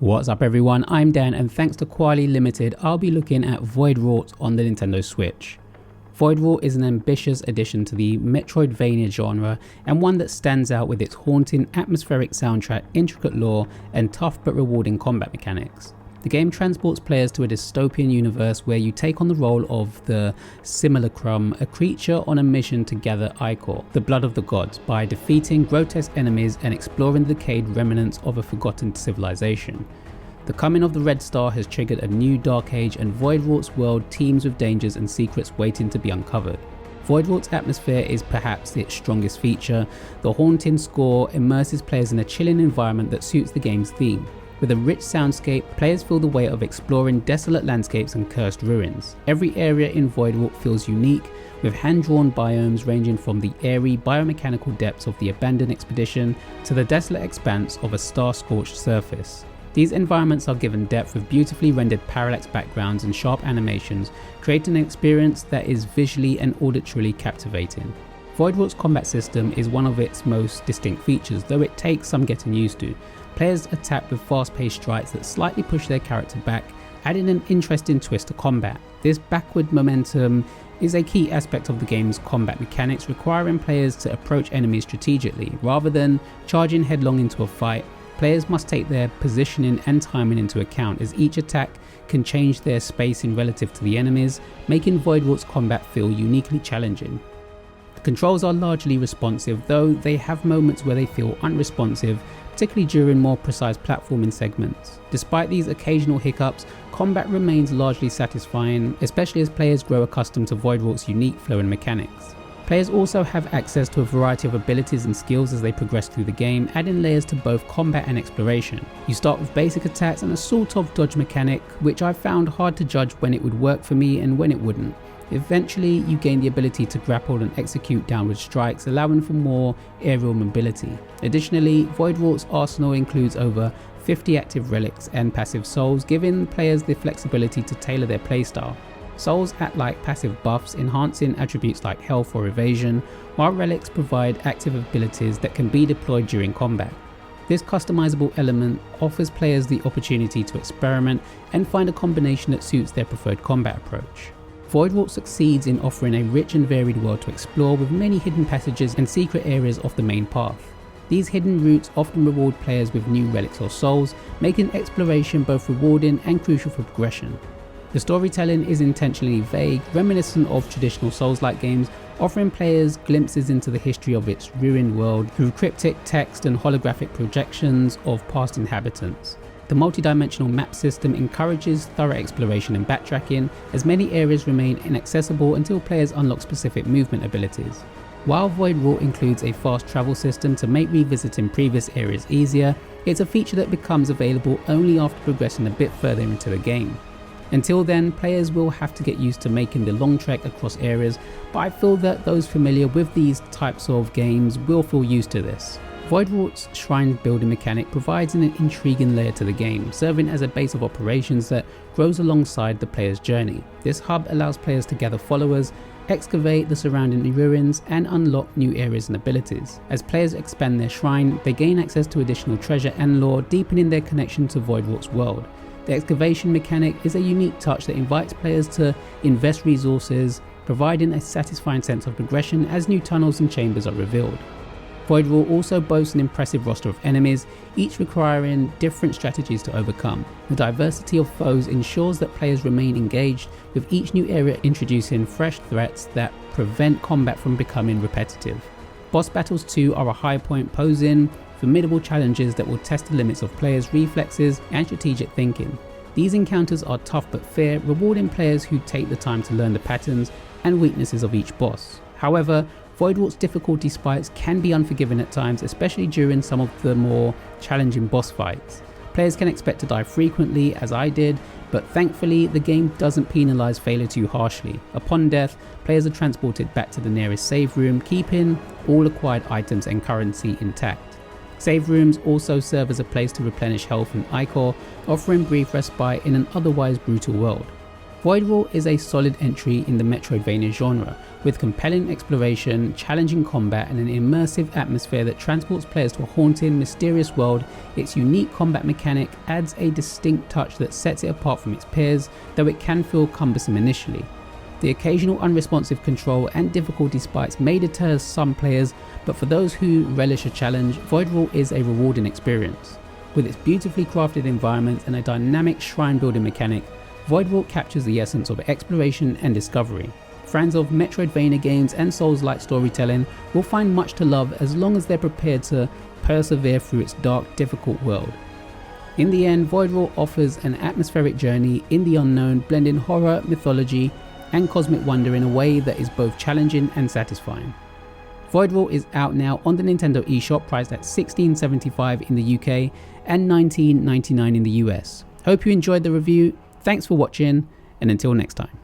What's up everyone, I'm Dan and thanks to Quali Limited, I'll be looking at Voidwrought on the Nintendo Switch. Voidwrought is an ambitious addition to the Metroidvania genre and one that stands out with its haunting atmospheric soundtrack, intricate lore and tough but rewarding combat mechanics. The game transports players to a dystopian universe where you take on the role of the Simulacrum, a creature on a mission to gather Ichor, the blood of the gods, by defeating grotesque enemies and exploring the decayed remnants of a forgotten civilization. The coming of the Red Star has triggered a new Dark Age, and Voidwrought's world teems with dangers and secrets waiting to be uncovered. Voidwrought's atmosphere is perhaps its strongest feature. The haunting score immerses players in a chilling environment that suits the game's theme. With a rich soundscape, players feel the weight of exploring desolate landscapes and cursed ruins. Every area in Voidwrought feels unique, with hand-drawn biomes ranging from the airy biomechanical depths of the abandoned expedition to the desolate expanse of a star-scorched surface. These environments are given depth with beautifully rendered parallax backgrounds and sharp animations, creating an experience that is visually and auditorily captivating. Voidwrought's combat system is one of its most distinct features, though it takes some getting used to. Players attack with fast-paced strikes that slightly push their character back, adding an interesting twist to combat. This backward momentum is a key aspect of the game's combat mechanics, requiring players to approach enemies strategically. Rather than charging headlong into a fight, players must take their positioning and timing into account, as each attack can change their spacing relative to the enemies, making Voidwrought's combat feel uniquely challenging. The controls are largely responsive, though they have moments where they feel unresponsive, particularly during more precise platforming segments. Despite these occasional hiccups, combat remains largely satisfying, especially as players grow accustomed to Voidwrouught's unique flow and mechanics. Players also have access to a variety of abilities and skills as they progress through the game, adding layers to both combat and exploration. You start with basic attacks and a sort of dodge mechanic, which I found hard to judge when it would work for me and when it wouldn't. Eventually, you gain the ability to grapple and execute downward strikes, allowing for more aerial mobility. Additionally, Voidwrouught's arsenal includes over 50 active relics and passive souls, giving players the flexibility to tailor their playstyle. Souls act like passive buffs, enhancing attributes like health or evasion, while relics provide active abilities that can be deployed during combat. This customizable element offers players the opportunity to experiment and find a combination that suits their preferred combat approach. Voidwrought succeeds in offering a rich and varied world to explore, with many hidden passages and secret areas off the main path. These hidden routes often reward players with new relics or souls, making exploration both rewarding and crucial for progression. The storytelling is intentionally vague, reminiscent of traditional Souls-like games, offering players glimpses into the history of its ruined world through cryptic text and holographic projections of past inhabitants. The multi-dimensional map system encourages thorough exploration and backtracking, as many areas remain inaccessible until players unlock specific movement abilities. While Voidwrought includes a fast travel system to make revisiting previous areas easier, it's a feature that becomes available only after progressing a bit further into the game. Until then, players will have to get used to making the long trek across areas, but I feel that those familiar with these types of games will feel used to this. Voidwrouught's shrine building mechanic provides an intriguing layer to the game, serving as a base of operations that grows alongside the player's journey. This hub allows players to gather followers, excavate the surrounding ruins, and unlock new areas and abilities. As players expand their shrine, they gain access to additional treasure and lore, deepening their connection to Voidwrouught's world. The excavation mechanic is a unique touch that invites players to invest resources, providing a satisfying sense of progression as new tunnels and chambers are revealed. Voidwrought also boasts an impressive roster of enemies, each requiring different strategies to overcome. The diversity of foes ensures that players remain engaged, with each new area introducing fresh threats that prevent combat from becoming repetitive. Boss battles too are a high point, posing formidable challenges that will test the limits of players' reflexes and strategic thinking. These encounters are tough but fair, rewarding players who take the time to learn the patterns and weaknesses of each boss. However, Voidwrouught's difficulty spikes can be unforgiving at times, especially during some of the more challenging boss fights. Players can expect to die frequently, as I did, but thankfully the game doesn't penalise failure too harshly. Upon death, players are transported back to the nearest save room, keeping all acquired items and currency intact. Save rooms also serve as a place to replenish health and Ichor, offering brief respite in an otherwise brutal world. Voidwrought is a solid entry in the Metroidvania genre, with compelling exploration, challenging combat and an immersive atmosphere that transports players to a haunting, mysterious world. Its unique combat mechanic adds a distinct touch that sets it apart from its peers, though it can feel cumbersome initially. The occasional unresponsive control and difficulty spikes may deter some players, but for those who relish a challenge, Voidwrought is a rewarding experience. With its beautifully crafted environment and a dynamic shrine building mechanic, Voidwrought captures the essence of exploration and discovery. Fans of Metroidvania games and Souls-like storytelling will find much to love as long as they're prepared to persevere through its dark, difficult world. In the end, Voidwrought offers an atmospheric journey in the unknown, blending horror, mythology, and cosmic wonder in a way that is both challenging and satisfying. Voidwrought is out now on the Nintendo eShop, priced at $16.75 in the UK and $19.99 in the US. Hope you enjoyed the review. Thanks for watching, and until next time.